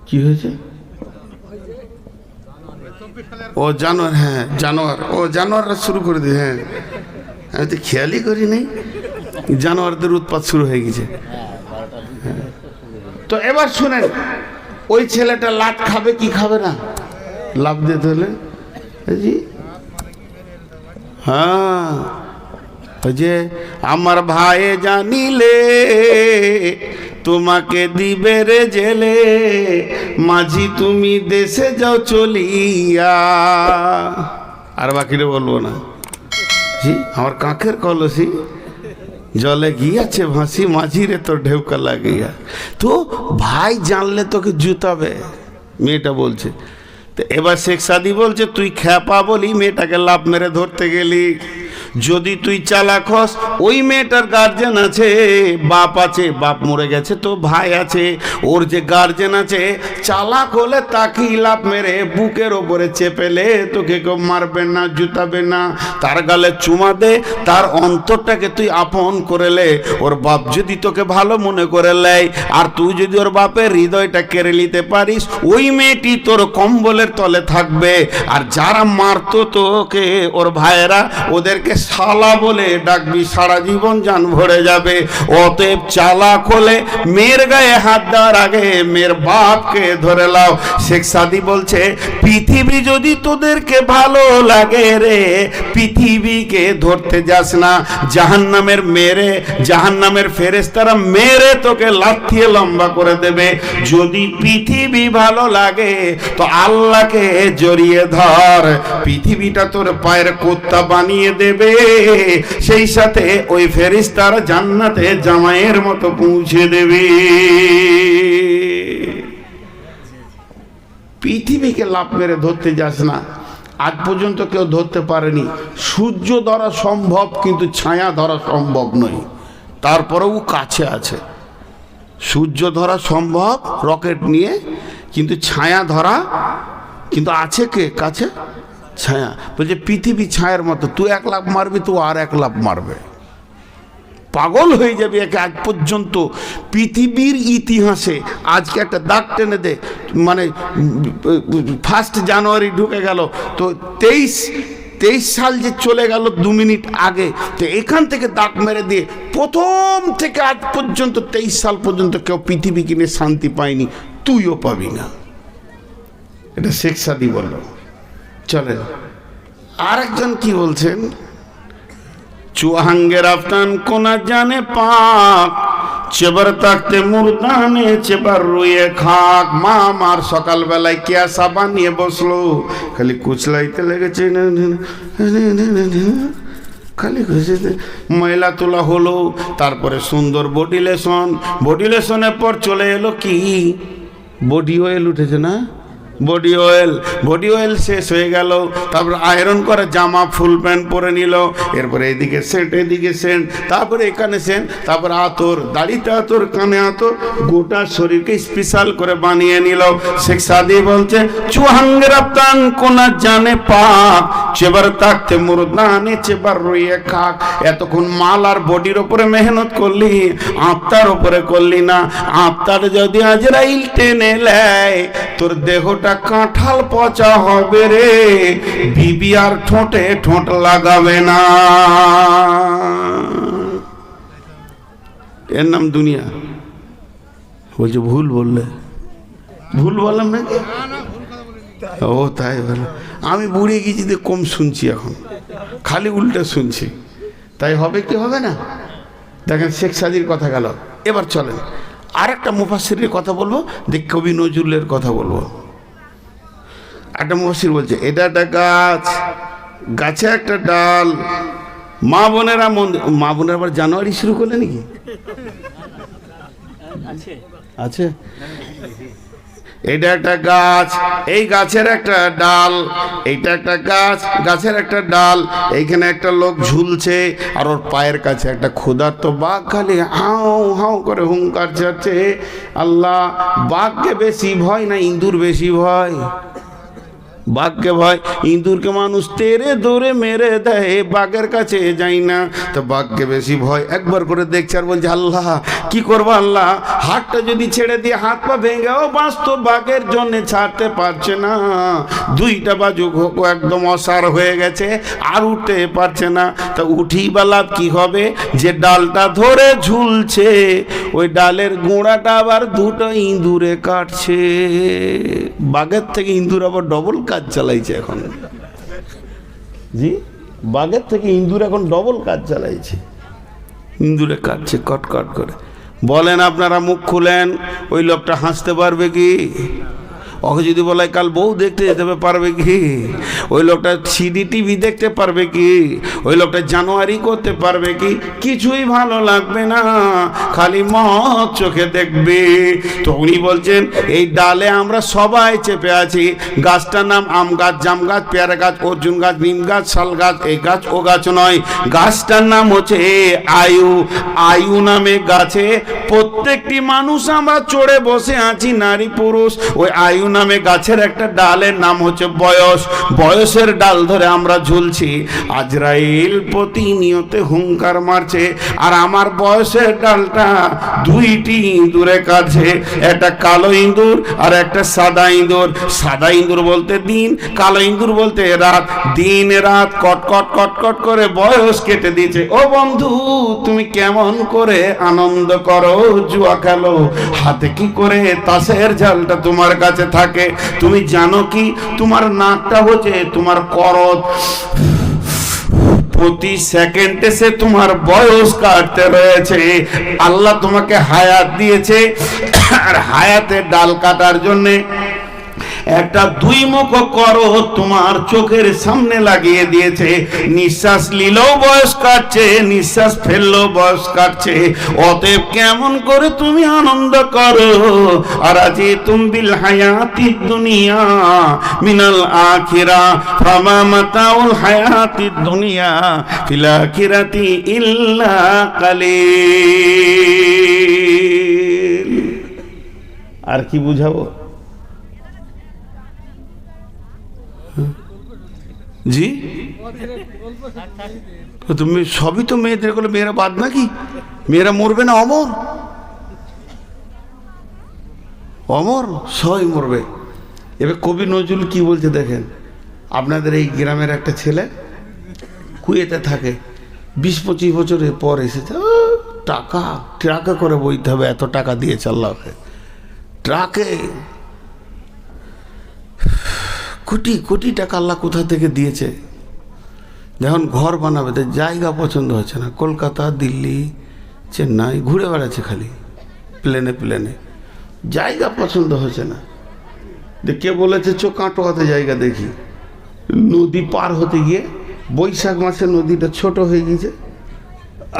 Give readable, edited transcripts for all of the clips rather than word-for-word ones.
কি হয়েছে? ও জানোয়ার, হ্যাঁ জানোয়ার, ও জানোয়াররা শুরু করে দিয়ে, হ্যাঁ আমি তো খেয়ালই করি নাই জানোয়ারদের উৎপাত শুরু হয়ে গেছে। তো এবার শুনেন, ওই ছেলেটা লাত খাবে কি খাবে না? লাভ দিতে হলে জি, হ্যাঁ ওই যে আমার ভাই জানিলে তোমাকে দিবে রে জেলে, মাঝি তুমি দেশে যাও চলিয়া। আর বাকিটা বলবো না জি। আমার কাঁখের কলসি জলে গিয়াছে ভাসি, মাঝি রে তোর ঢেউকা লাগিয়া। তো ভাই জানলে তোকে জুতাবে, মেয়েটা বলছে। তো এবার শেখ সাদি বলছে তুই খ্যাপা বলি মেয়েটাকে লাভ মেরে ধরতে গেলি। যদি তুই চালাক হস, ওই মেয়েটার গার্জেন আছে, বাপ আছে, বাপ মরে গেছে, তো ভাই আছে, ওর যে গার্জেন আছে, চালাক হলে তাকেই লাভ মেরে বুকের ওপরে চেপেলে তোকে কেউ মারবে না, জুতাবে না, তার গালে চুমা দে, তার অন্তরটাকে তুই আপন করে লে। ওর বাপ যদি তোকে ভালো মনে করে লেয়, আর তুই যদি ওর বাপের হৃদয়টা কেড়ে নিতে পারিস, ওই মেয়েটি তোর কম্বলের তলে থাকবে। আর যারা মারতো তোকে, ওর ভাইয়েরা, ওদেরকে শালা বলে ডাকবি, সারা জীবন জান ভরে যাবে। অতএব চালাক হলে মেয়ের গায়ে হাত দেওয়ার আগে মেয়ের বাপকে ধরে লাও। শেখ সাদি বলছে পৃথিবী যদি তোদেরকে ভালো লাগে রে, পৃথিবীকে ধরতে যাস না। জাহান্নামের মেরে, জাহান্নামের ফেরেশতারা মেরে তোকে লাথিয়ে লম্বা করে দেবে। যদি পৃথিবী ভালো লাগে তো আল্লাহকে জড়িয়ে ধর, পৃথিবীটা তোর পায়ের কুত্তা বানিয়ে দেবে, সেই সাথে ওই ফেরেশতারা জান্নাতে জামাইয়ের মতো পৌঁছে দেবে। পৃথিবীকে লাভ মেরে ধরতে যাস না। আজ পর্যন্ত কেউ ধরতে পারেনি। সূর্য ধরা সম্ভব, কিন্তু ছায়া ধরা সম্ভব নয়। তারপরেও কাছে আছে। সূর্য ধরা সম্ভব রকেট নিয়ে, কিন্তু ছায়া ধরা, কিন্তু আছে কে কাছে? ছায়া। বলছে পৃথিবী ছায়ার মতো, তুই এক লাফ মারবি, তো আর এক লাফ মারবে, পাগল হয়ে যাবে। একে আজ পর্যন্ত পৃথিবীর ইতিহাসে আজকে একটা দাগ টেনে দে, মানে 1 জানুয়ারি ঢুকে গেল, তো 23 সাল যে চলে গেল 2 মিনিট আগে, তো এখান থেকে দাগ মেরে দিয়ে প্রথম থেকে আজ পর্যন্ত 23 সাল পর্যন্ত কেউ পৃথিবী কিনে শান্তি পায়নি, তুইও পাবি না। এটা শেখ সাদি বলল। চলেন আরেকজন কি বলছেন, চুয়াহাঙ্গের আফতান কোনা জানে পাক, চেবার তাকতে মুরদানে চেবার রুয়ে খাক। মা আমার সকালবেলায় কেয়াসা বানিয়ে বসলো, খালি কুচলাইতে লেগেছে, খালি ময়লা তোলা হলো। তারপরে সুন্দর বডি লেশন, বডি লেশনের পর চলে এলো কি, বডি অয়েল উঠেছে না, বডি অয়েল, বডি অয়েল শেষ হয়ে গেল। তারপর আয়রন করে জামা ফুল প্যান্ট পরে নিল, এরপরে এদিকে সেন্ট, এদিকে সেন্ট, তারপরে এখানে সেন্ট, তারপরে আতর, দাড়িতে আতর, কানে আতর, গোটা শরীরকে স্পেশাল করে বানিয়ে নিল। শেখ সাদি বলছে চুহাঙ্গের আফতান কোনা জানে পাক, চেবার তাকতে মুরদানে চেবার রইয়ে খাক। এতক্ষণ মাল আর বডির ওপরে মেহনত করলি, আত্মার ওপরে করলি না। আত্মার যদি আজরাইল টেনে নেয়, তোর দেহটা কাঁঠাল পচা হবে রে, বিবি আর ঠোঁটে ঠোঁট লাগাবে না। এর নাম দুনিয়া। বলছে ভুল বললে, ভুল বললাম নাকি? ও তাই ভালো, আমি বুড়িয়ে গেছি, কম শুনছি এখন, খালি উল্টে শুনছি, তাই হবে কি হবে না। দেখেন শেখ সাদির কথা গেল। এবার চলেন আরেকটা মুফাসসিরের কথা বলবো, দেখ কবি নজরুলের কথা বলবো। একটা মুফাসসির বলছে এটা একটা গাছ, গাছে একটা ডাল, মা বোনেরা মা বোনেরা আবার জানুয়ারি শুরু করলে নাকি? আছে। এটা একটা গাছ, এই গাছের একটা ডাল, এইটা একটা গাছ, গাছের একটা ডাল, এইখানে একটা লোক ঝুলছে, আর ওর পায়ের কাছে একটা ক্ষুধার্ত বাঘ খালি হাউ হাউ করে হুঙ্কার ছাড়ছে। আল্লাহ, বাঘকে বেশি ভয় না ইঁদুর বেশি ভয়? বাঘকে ভয়, ইঁদুরকে মানুষ তেরে দৌড়ে মেরে দেয়, বাঘের কাছে যাই না। তো বাঘকে বেশি ভয়, একবার করে দেখছে আর বলছে আল্লাহ কি করবো আল্লাহ, হাতটা যদি ছেড়ে দিয়ে হাত পা ভেঙেও বাঁচতো, বাঘের জন্য ছাড়তে পারছে না। দুইটা বাজু একদম অসার হয়ে গেছে, আর উঠতে পারছে না। তা উঠি বা লাভ কি হবে, যে ডালটা ধরে ঝুলছে ওই ডালের গোড়াটা আবার দুটো ইঁদুরে কাটছে। বাঘের থেকে ইঁদুর আবার ডবল কাজ চালাইছে এখন। জি, বাঘের থেকে ইঁদুর এখন ডবল কাজ চালাইছে, ইঁদুরে কাটছে কট কট করে। বলেন আপনারা মুখ খুলেন, ওই লোকটা হাসতে পারবে কি? ওকে যদি বলে কাল বউ দেখতে যেতে পারবে কি? ওই লোকটা সিডি টিভি দেখতে পারবে কি? ওই লোকটা জানুয়ারি করতে পারবে কি? কিছুই ভালো লাগবে না, খালি মদ চোখে দেখবে। তো উনি বলছেন এই ডালে আমরা সবাই চেপে আছি। গাছটার নাম আম গাছ, জাম গাছ, পেয়ারা গাছ, অর্জুন গাছ, নিম গাছ, শাল গাছ, এই গাছ ও গাছ নয়। গাছটার নাম হচ্ছে আয়ু। আয়ু নামে গাছে প্রত্যেকটি মানুষ আমরা চড়ে বসে আছি, নারী পুরুষ। ওই আয়ু নামে গাছের একটা ডালের নাম হচ্ছে বয়স। বয়সের ডাল ধরে আমরা ঝুলছি। আজরাইল প্রতিনিয়ত হুঙ্কার মারছে, আর আমার বয়সের ডালটা দুইটি ইঁদুরে কাটছে, একটা কালো ইঁদুর আর একটা সাদা ইঁদুর। সাদা ইঁদুর বলতে দিন, কালো ইঁদুর বলতে রাত। দিন রাত কটকট কটকট করে বয়স কেটে দিয়েছে। ও বন্ধু, তুমি কেমন করে আনন্দ করো, জুয়া খেলো, হাতে কি করে তাসের জালটা তোমার কাছে থাকে? তুমি জানো কি, তোমার নাকটা হচ্ছে তোমার করদ, প্রতি সেকেন্ডে সে তোমার বয়স কাটতে রয়েছে। আল্লাহ তোমাকে হায়াত দিয়েছে, আর হায়াতের ডাল কাটার জন্যে একটা দুই মুখ করো তোমার চোখের সামনে লাগিয়ে দিয়েছে। নিঃশ্বাস নিলেও বয়স কাটছে, নিঃশ্বাস ফেললেও বয়স কাটছে। অতএব কেমন করে তুমি আনন্দ করো। আর আজি তুম বিল হায়াতি দুনিয়া মিনাল আখিরা ফামা মাতাউল হায়াতি দুনিয়া ফিল আখিরাতি ইল্লা কালিল। আর কি বুঝাবো? জি, তুমি সবই তো মেয়েদের বলে, মেয়েরা বাদ নাকি? মেয়েরা মরবে না? অমর, অমর সবাই মরবে। এবার কবি নজরুল কি বলছে দেখেন। আপনাদের এই গ্রামের একটা ছেলে কুয়েতে থাকে, 20-25 বছরের পর এসেছে। টাকা ট্রাকে করে বইতে হবে, এত টাকা দিয়েছে আল্লাহকে। ট্রাকে কোটি কোটি টাকা আল্লাহ কোথা থেকে দিয়েছে। যখন ঘর বানাবে তো জায়গা পছন্দ হচ্ছে না, কলকাতা, দিল্লি, চেন্নাই ঘুরে বেড়াচ্ছে খালি প্লেনে প্লেনে, জায়গা পছন্দ হচ্ছে না। কে বলেছে চো কাটোয়াতে জায়গা দেখি, নদী পার হতে গিয়ে বৈশাখ মাসে নদীটা ছোট হয়ে গেছে,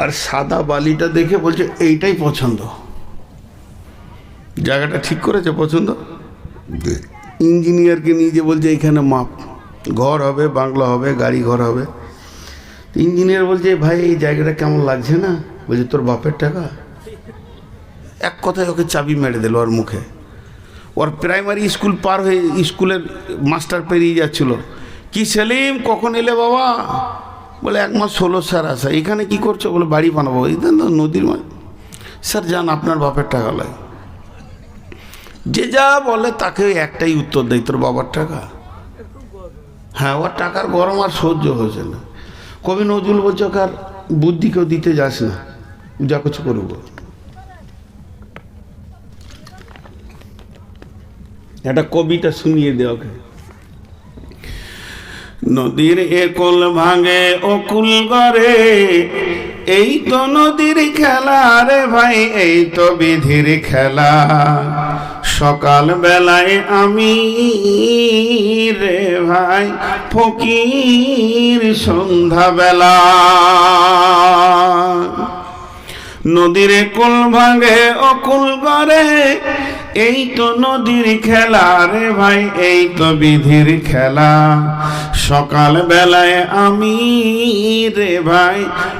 আর সাদা বালিটা দেখে বলছে এইটাই পছন্দ। জায়গাটা ঠিক করেছে পছন্দ, ইঞ্জিনিয়ারকে নিয়ে যে বলছে এইখানে মাপ, ঘর হবে, বাংলা হবে, গাড়ি ঘর হবে। ইঞ্জিনিয়ার বলছে ভাই এই জায়গাটা কেমন লাগছে না? বলছে তোর বাপের টাকা। এক কথায় ওকে চাবি মেরে দিল ওর মুখে। ওর প্রাইমারি স্কুল পার হয়ে স্কুলের মাস্টার পেরিয়ে যাচ্ছিল। কি সেলিম, কখন এলে বাবা? বলে 1 মাস হলো স্যার আসা। এখানে কি করছো? বলে বাড়ি বানাবো। এই নদীর মাছ। স্যার যান, আপনার বাপের টাকা লাগে। যে যা বলে তাকে একটাই উত্তর দেয়, তোর বাবার টাকা। হ্যাঁ, ওর টাকার গরম আর সহ্য হয়েছে না। কবি নজরুল বলছে কার বুদ্ধি কেউ দিতে যাস না, যা কিছু করবো। একটা কবিতা শুনিয়ে দে ওকে। নদীর একল ভাঙে অকুল করে, এই তো নদীর খেলা রে ভাই, এই তো বিধির খেলা। সকাল বেলায় আমি রে ভাই ফকির, সন্ধ্যা বেলা নদীর কুল ভাঙে অকুল করে, এই তো নদীর খেলা রে ভাই, এই তো বিধির খেলা। সকাল বেলায় আমি রে ভাই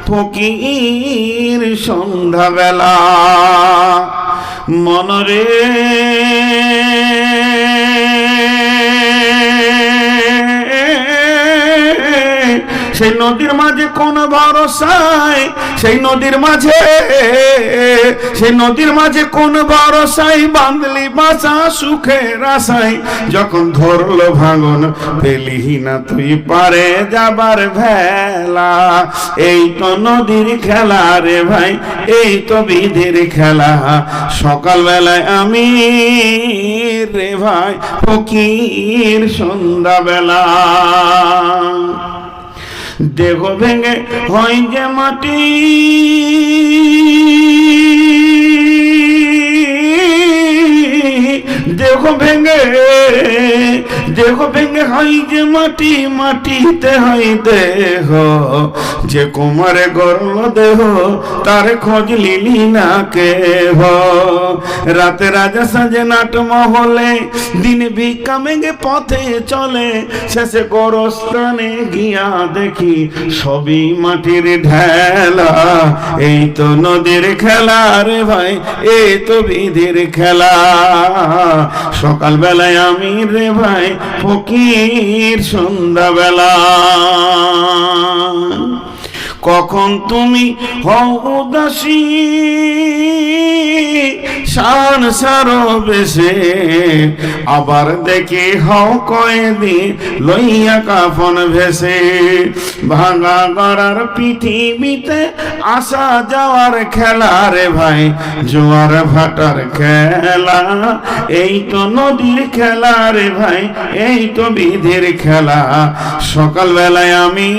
ফকির, সন্ধ্যা বেলা মনরে সেই নদীর মাঝে কোন ভরসায়, সেই নদর মাঝে কোন ভরসায় বাঁধলি বাসা সুখের আশায়, যখন ধরলো ভাঙন পেলি না তুই পারে যাবার ভেলা। এই তো নদীর খেলা রে ভাই, এই তো বিধির খেলা। সকালবেলায় আমি রে ভাই ফকির, সন্ধ্যাবেলা দেহ ভেঙে হয় যে মাটি, দেহ ভেঙে হয় যে মাটি, মাটিতে হয় দেহ। যে কুমারে গর্ল দেহ তার খোঁজ লিলি না কেহ। রাতে রাজা সাজে নাট মহলে, দিনে ভিক্ষা মেঘে পথে চলে। শেষে গোরস্থানে গিয়া দেখি সবই মাটির ঢেলা। এই তো নদীর খেলা রে ভাই, এই তো বিধির খেলা। সকালবেলায় আমি রে ভাই ফকির, সন্ধ্যাবেলা কখন তুমি হও উদাসী শান সারো বেশে, আবার দেখি হও কয়েদি লইয়া কাফন ভেসে। ভাঙা গড়ার পৃথিবীতে আসা যাওয়ার খেলা রে ভাই, জোয়ার ভাটার খেলা। এই তো নদীর খেলা রে ভাই, এই তো বিধির খেলা। সকালবেলায় আমি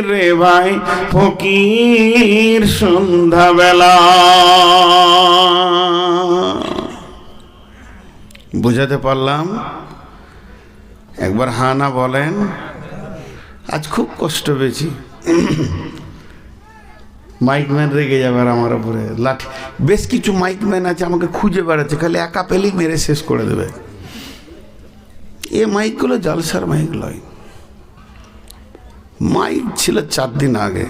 রে ভাই ফকির, সন্ধ্যাবেলা। বুঝাতে পারলাম? একবার হানা বলেন। আজ খুব কষ্ট পেয়েছি, মাইকম্যান রেগে যাবে আর আমার উপরে লাঠি। বেশ কিছু মাইকম্যান আছে আমাকে খুঁজে বেড়াচ্ছে, খালি একা পেলেই মেরে শেষ করে দেবে। এ মাইকগুলো জালসার মাইক লয়। মাইক ছিল 4 দিন আগে,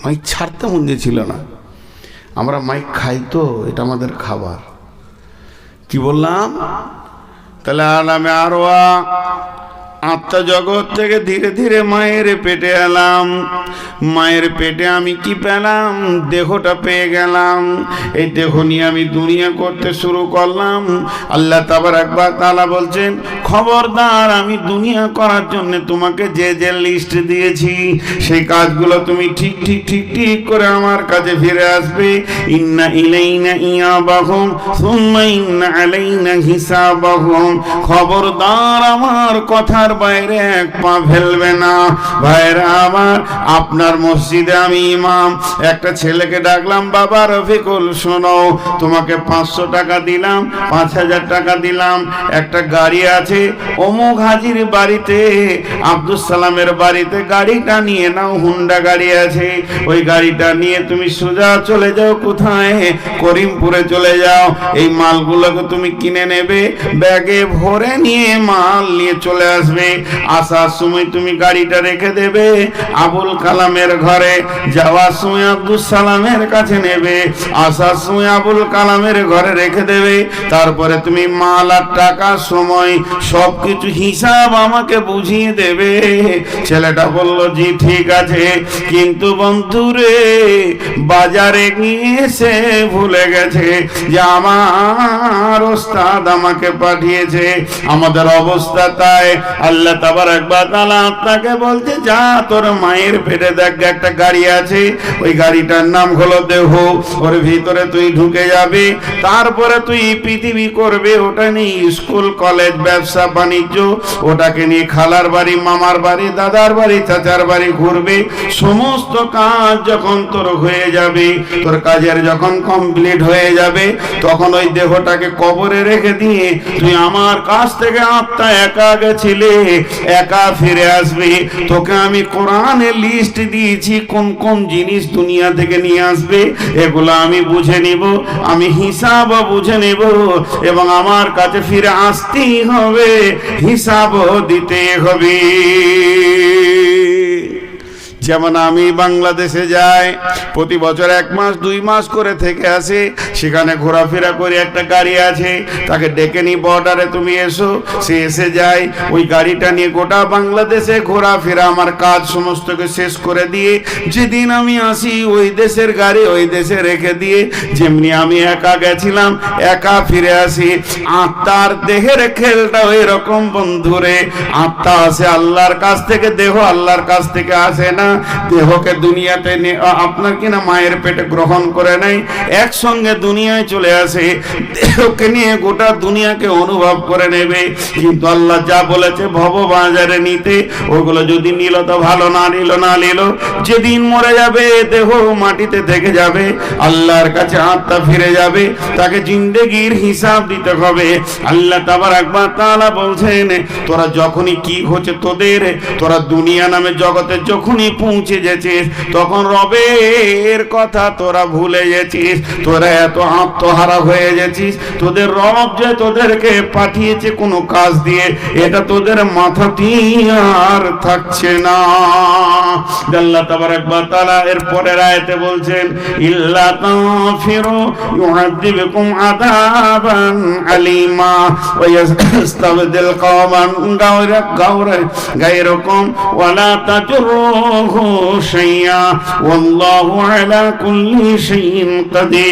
মাইক ছাড়তে মন ছিল না। আমরা মাইক খাই তো, এটা আমাদের খাবার। কি বললাম? তাহলে আলামে আরওয়া আত্মা জগৎ থেকে ধীরে ধীরে মায়ের পেটে এলাম। মায়ের পেটে আমি কি পেলাম? দেহটা পেয়ে গেলাম। এই দেহ নিয়ে আমি দুনিয়া করতে শুরু করলাম। আল্লাহ তাবারাক ওয়া তাআলা বলছেন, খবরদার, আমি দুনিয়া করার জন্য তোমাকে যে যে লিস্ট দিয়েছি সেই কাজগুলো তুমি ঠিক ঠিক ঠিক ঠিক করে আমার কাছে ফিরে আসবে। ইন্না ইলাইনা ইয়াবাহুম সুম্মা ইন্না আলাইনা হিসাবাহুম। খবরদার, আমার কথার বাইরে এক পা ফেলবে না। ভাইরা আমার, আপনার মসজিদে আমি ইমাম, একটা ছেলেকে ডাকলাম, বাবা রফিকুল শোনো, তোমাকে 500 টাকা দিলাম, 5000 টাকা দিলাম, একটা গাড়ি আছে অমুক হাজির বাড়িতে, আব্দুল সালামের বাড়িতে, গাড়িটা নিয়ে নাও, হুন্ডা গাড়ি আছে, ওই গাড়িটা নিয়ে তুমি সোজা চলে যাও। কোথায়? করিমপুরে চলে যাও। এই মালগুলোকে তুমি কিনে নেবে, ব্যাগে ভরে নিয়ে মাল নিয়ে চলে আসবে। আসার সময় তুমি গাড়িটা রেখে দেবে আবুল কালামের ঘরে, যাওয়ার সময় আব্দুল সালামের কাছে নেবে, আসার সময় আবুল কালামের ঘরে রেখে দেবে। তারপরে তুমি মাল আর টাকার সময় সবকিছু হিসাব আমাকে বুঝিয়ে দেবে। ছেলেটা বলল, জি ঠিক আছে, কিন্তু বন্ধুরে বাজারে গিয়ে সে ভুলে গেছে যে আমার ওস্তাদ আমাকে পাঠিয়েছে। আমাদের অবস্থা তাই। আল্লাহ তাবারাক ওয়া তাআলা আপনাকে বলছে, যা তোর মায়ের পেটে দেখ একটা গাড়ি আছে, ওই গাড়িটার নাম হলো দেহ, ওর ভিতরে তুই ঢুকে যাবে। তারপরে তুই পৃথিবী করবে, ওটা নিয়ে স্কুল কলেজ ব্যবসা বাণিজ্য, ওটাকে নিয়ে খালার বাড়ি, মামার বাড়ি, দাদার বাড়ি, চাচার বাড়ি ঘুরবে। সমস্ত কাজ যখন তোর হয়ে যাবে, তোর কাজের যখন কমপ্লিট হয়ে যাবে, তখন ওই দেহটাকে কবরে রেখে দিয়ে তুই আমার কাছ থেকে আত্মা একা গেছিলে, একা ফিরে আসবে। তোকে আমি কোরআনের লিস্ট দিয়েছি কোন কোন জিনিস দুনিয়া থেকে নিয়ে আসবে, এগুলো আমি বুঝে নিব, আমি হিসাব বুঝে নেব, এবং আমার কাছে ফিরে আসতেই হবে, হিসাব দিতে হবে। যেমন আমি বাংলাদেশে যাই, প্রতি বছর 1 মাস 2 মাস করে থেকে আসি, সেখানে ঘোরাফেরা করে একটা গাড়ি আছে, তাকে ডেকে নি বর্ডারে তুমি এসো, সে এসে যায়, ওই গাড়িটা নিয়ে গোটা বাংলাদেশে ঘোরাফেরা আমার কাজ সমস্তকে শেষ করে দিয়ে যেদিন আমি আসি ওই দেশের গাড়ি ওই দেশে রেখে দিয়ে যেমনি আমি একা গেছিলাম একা ফিরে আসি। আত্মার দেহের খেলটা ওই রকম বন্ধুরে, আত্মা আসে আল্লাহর কাছ থেকে, দেহ আল্লাহর কাছ থেকে আসে না। দেহকে দুনিয়াতে আপনার কিনা মায়ের পেটে গ্রহণ করে নেয়, একসঙ্গে দুনিয়ায় চলে আসে, দেহকে নিয়ে গোটা দুনিয়াকে অনুভব করে নেবে। কিন্তু আল্লাহ যা বলেছে ভব বাজারে নিতে, ওগুলো যদি নিল তো ভালো, না নিল না নিল, যেদিন মরে যাবে দেহ মাটিতে থেকে যাবে, আল্লাহর কাছে আত্মা ফিরে যাবে, তাকে জিন্দেগির হিসাব দিতে হবে। আল্লাহ তাবারাক ওয়া তাআলা বলছেন, তোরা যখনই কি হচ্ছে তোদের, তোরা দুনিয়া নামে জগতে যখনই পৌঁছে গেছিস তখন রবের কথা তোরা ভুলে গেছিস, তোরা এত আত্মহারা হয়ে গেছিস, তোদের রব যে তোদেরকে পাঠিয়েছে কোনো কাজ দিয়ে এটা তোদের মাথাতেই আর থাকছে না। আল্লাহ তাবারাক ওয়া তাআলা এর পরের আয়াতে বলছেন, ইল্লা তাগফিরু ইউআযিবকুম আযাবান আলীমা ওয়া ইস্তাবদিল কওমান গায়রাকুম ওয়া লা তাজুরুহু শাইআ ওয়াল্লাহু আলা কুল্লি শাইইন কাদির।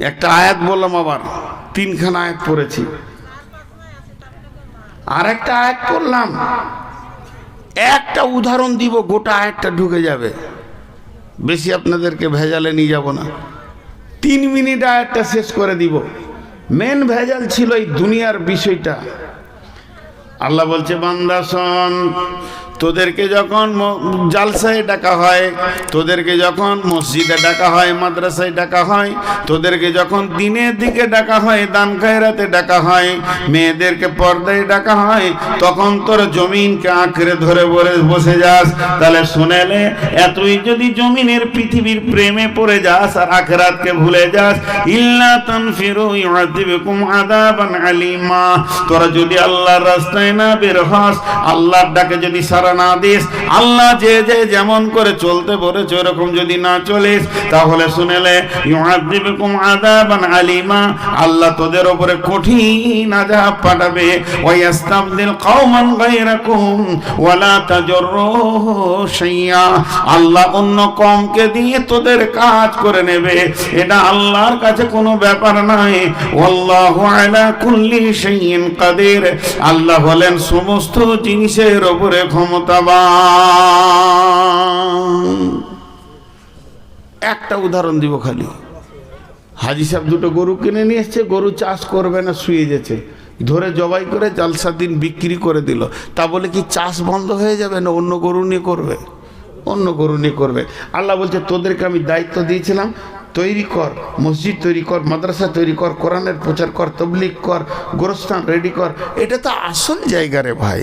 একটা আয়াত বললাম, আবার 3খানা আয়াত পড়েছি, আর একটা আয়াত পড়লাম, একটা উদাহরণ দিব, গোটা আয়াতটা ঢুকে যাবে, বেশি আপনাদেরকে ভেজালে নিয়ে যাব না। 3 মিনিট আয়াতটা শেষ করে দিব। মেন ভেজাল ছিল এই দুনিয়ার বিষয়টা। আল্লাহ বলছে, বান্দা শোন, তোদেরকে যখন জালসায় ডাকা হয়, তোদেরকে যখন মসজিদে ডাকা হয়, মাদ্রাসায় ডাকা হয়, তোদেরকে যখন দিনের দিকে ডাকা হয়, দান খায়রাতে ডাকা হয়, মেয়েদেরকে পর্দায় ডাকা হয়, তখন তোর জমিনকে আঁকড়ে ধরে বসে যাস। তাহলে শুনেলে, এতই যদি জমিনের পৃথিবীর প্রেমে পড়ে যাস আর আখিরাতকে ভুলে যাস, ইল্লা তানফিরু ইউআযিবকুম আযাবান আলীমা, তোরা যদি আল্লাহর রাস্তায় না বের হস, আল্লাহর ডাকে যদি সারা না দিস, আল্লাহ যে যে যেমন করে চলতে বলেছে ওরকম যদি না চলিস, তাহলে শুনেলে ইউআযিবকুম আযাবান আলীমা, আল্লাহ তোদের উপরে কঠিন আযাব পাঠাবে। ওয়া ইস্তাবদিল কওমান গায়রাকুম ওয়া লা তাজুরুহু শাইআ, আল্লাহ অন্য কওমকে দিয়ে তোদের কাজ করে নেবে, এটা আল্লাহর কাছে কোনো ব্যাপার নাই। ওয়াল্লাহু আলা কুল্লি শাইইন কাদির, আল্লাহ বলেন সমস্ত জিনিসের উপরে ক্ষমতাবান। একটা উদাহরণ দিব খালি। হাজি সাহেব 2টো গরু কিনে নিয়ে এসছে, গরু চাষ করবে না, শুয়ে গেছে, ধরে জবাই করে জালসার দিন বিক্রি করে দিল। তা বলে কি চাষ বন্ধ হয়ে যাবে? না, অন্য গরু নিয়ে করবে, অন্য গরু নিয়ে করবে। আল্লাহ বলছে, তোদেরকে আমি দায়িত্ব দিয়েছিলাম, তৈরি কর, মসজিদ তৈরি কর, মাদ্রাসা তৈরি কর, কোরআনের প্রচার কর, তাবলীগ কর, গোরস্থান রেডি কর। এটা তো আসল জায়গা রে ভাই,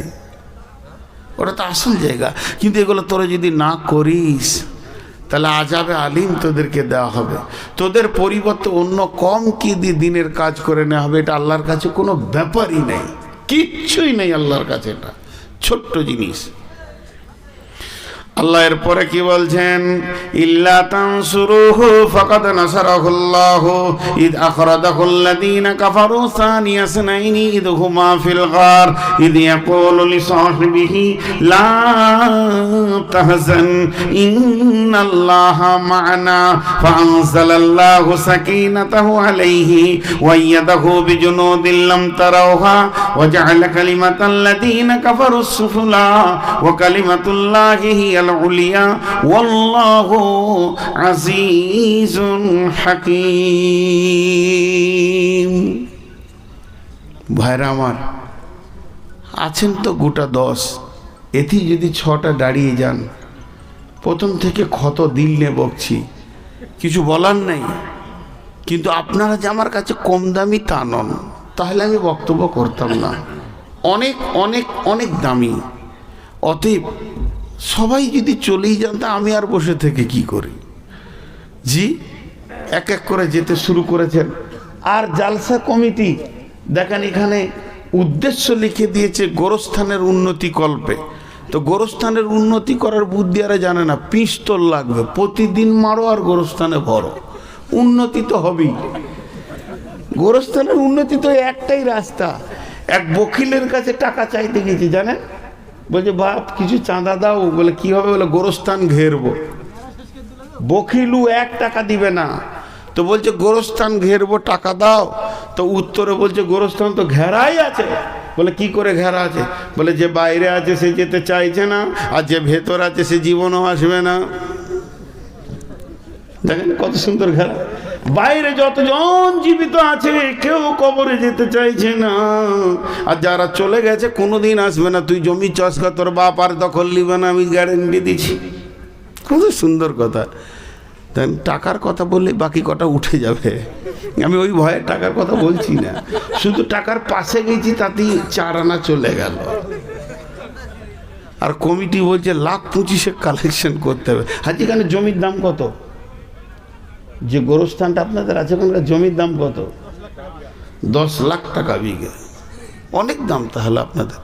ওটা তো আসল জায়গা। কিন্তু এগুলো তোরা যদি না করিস তাহলে আযাবে আলিম তোদেরকে দেওয়া হবে, তোদের পরিবর্তে অন্য কম কি দিয়ে দিনের কাজ করে নেওয়া হবে। এটা আল্লাহর কাছে কোনো ব্যাপারই নেই, কিচ্ছুই নেই আল্লাহর কাছে, এটা ছোট্ট জিনিস। আল্লাহ এর পরে কি বলছেন, ইল্লা তানসুরুহু ফাকাদ নাসারাহুল্লাহু ইদ আখরাজাহুল্লাযীনা কাফারু সানিয়া ইসনাইনি ইদ হুমা ফিল গার ইদ ইয়াকুলু লিসাহিবিহি লা তাহজান ইন্নাল্লাহা মা'ানা ফাআনজালাল্লাহু সাকিনাতাহু আলাইহি ওয়া আইয়াদাহু বিজুনুদিন লাম তারাওহা ওয়া জা'আলা কালিমাতাল্লাযীনা কাফারুস সুফলা ওয়া কালিমাতুল্লাহি হিয়াল উলিয়া ওয়াল্লাহু আজিজুন হাকীম। ভাইরা আমার, আছেন তো গোটা 10, এতে যদি 6টা দাঁড়িয়ে যান, প্রথম থেকে ক্ষত দিল নিয়ে বকছি, কিছু বলার নেই। কিন্তু আপনারা যে আমার কাছে কম দামি তা নন, তাহলে আমি বক্তব্য করতাম না। অনেক অনেক অনেক দামি। অতএব সবাই যদি চলেই যান তা আমি আর বসে থেকে কি করি? জি, এক এক করে যেতে শুরু করেছেন। আর জালসা কমিটি দেখেন, এখানে উদ্দেশ্য লিখে দিয়েছে গোরস্থানের উন্নতি কল্পে। তো গোরস্থানের উন্নতি করার বুদ্ধি আরে জানে না, পিস্তল লাগবে, প্রতিদিন মারো আর গোরস্থানে ভরো, উন্নতি তো হবেই। গোরস্থানের উন্নতি তো একটাই রাস্তা। এক বকিলের কাছে টাকা চাইতে গেছি, জানেন, বলছে বাপ কিছু চাঁদা দাও। বলে কি হবে? বলে গোরস্থান ঘেরবো। বকিলু 1 টাকা দিবে না, তো বলছে গোরস্থান ঘেরবো, টাকা দাও। তো উত্তরে বলছে গোরস্থান তো ঘেরাই আছে। বলে কি করে ঘেরা আছে? বলে যে বাইরে আছে সে যেতে চাইছে না, আর যে ভেতর আছে সে জীবনও আসবে না। দেখেন কত সুন্দর ঘেরা। বাইরে যতজন জীবিত আছে কেউ কবরে যেতে চাইছে না, আর যারা চলে গেছে কোনোদিন আসবে না। তুই জমি চাষকা, তোর বাপ আর দখল নিবে না, আমি গ্যারেন্টি দিচ্ছি। কত সুন্দর কথা। টাকার কথা বললে বাকি কটা উঠে যাবে, আমি ওই ভয়ে টাকার কথা বলছি না। শুধু টাকার পাশে গেছি তাতেই 4 আনা চলে গেল। আর কমিটি বলছে 1,25,000 কালেকশন করতে হবে। হাজি এখানে জমির দাম কত? যে গোরস্থানটা আপনাদের আছে ওখানকার জমির দাম কত? 10 লাখ টাকা বিঘে। অনেক দাম তাহলে আপনাদের।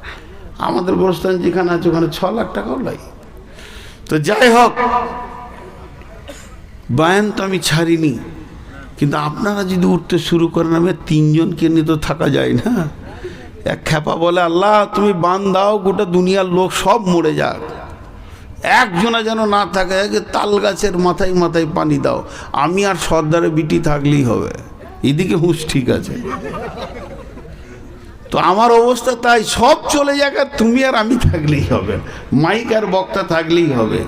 আমাদের গোরস্থান যেখানে আছে ওখানে 6 লাখ টাকাও লাগে। তো যাই হোক, বায়ান তো আমি ছাড়িনি, কিন্তু আপনারা যদি উঠতে শুরু করেন, আমি 3 জনকে নিয়ে তো থাকা যায় না। এক খ্যাপা বলে আল্লাহ তুমি বান দাও, গোটা দুনিয়ার লোক সব মরে যাক, একজনা যেন না থাকে। তাল গাছের মাথায় মাথায় পানি দাও, আমি আর সর্দারে বিটি থাকলেই হবে। এদিকে হুঁশ ঠিক আছে। তো আমার অবস্থা তাই, সব চলে যাক আর তুমি আর আমি থাকলেই হবে, মাইক আর বক্তা থাকলেই হবে।